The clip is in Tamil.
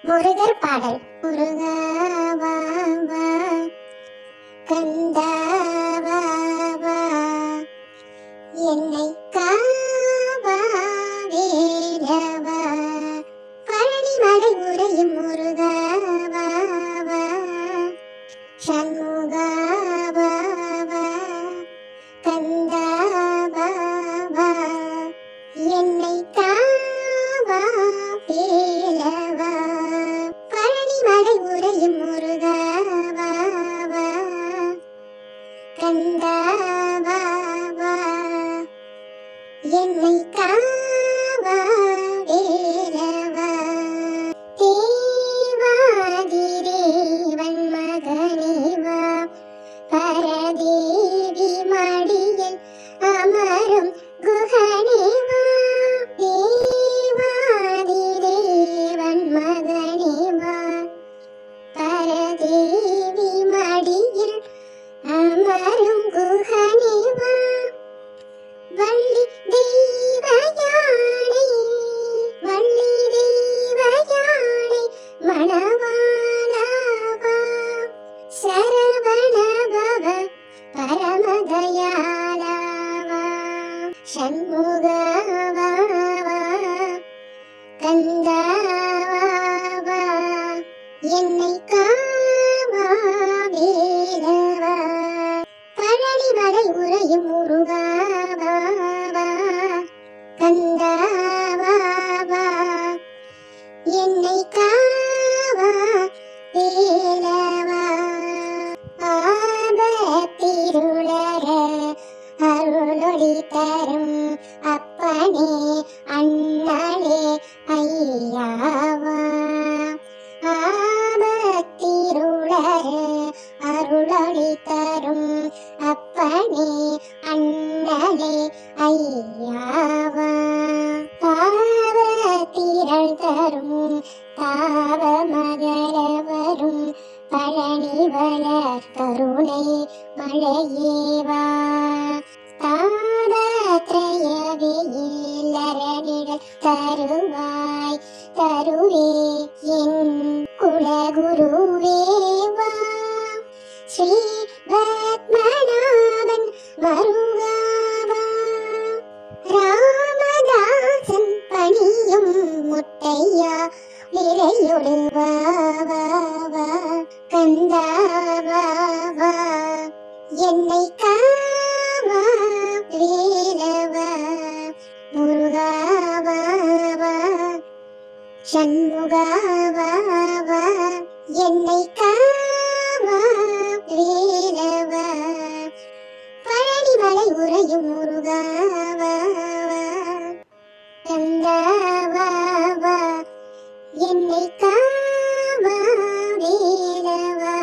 முருகர் பாடல். முருகா வா வா, கந்தா வா வா, என்னை காவா வேலவா, பழனிமலை உறையும் முருகா வா வா, சண்முகா வா வா, கந்தா வா வா, என்னை காவா வேலவா, பழனிமலை உறையும் முருகா வா வா, கந்தா வா வா, என்னை காவா வேலவா. தேவாதி தேவன் மகனே வா, பரதேவி மடியில் அமரும் குகனே வா. தேவாதி தேவன் மகனே வா, பரதேவி மடியில் அமரும் குகனே வா. வள்ளி தெய்வயானை, வள்ளி தெய்வயானை மணவாளவா, சரவணபவ பரமதயாளவா, சண்முகவா கந்தவா, என்னை காவா வேலவா, பழனிமலை உறையும் முருகா வா வா, கந்தா வா வா, என்னை காவா வேலவா. ஆபத்திருளற அருளொளி தரும் அப்பனே அண்ணலே ஐயாவா, ஆபத்திருளற அருளொளி தரும் அப்பனே அண்ணலே ஐயாவா, பாவத்திரள் தரும் தாவ மகர வரும் பழனி வளர் கருணை மழையேவா, தாபத்ரயவியில்லரணிகள் தருவாய் தருவே என் குலகுருவேவா, ஸ்ரீ பத்மநாபன் மருகாவா, ராமதாசன் பணியும் முத்தையா விரையொடு வா வா வா, கந்தா வா வா, என்னை காவா வேலவா, முருகா வா வா, சண்முகா வா வா, என்னை காவா வேலவா, பழனிமலை உறையும் முருகா வா வா, கந்தா வா வா, என்னை காவா வேலவா.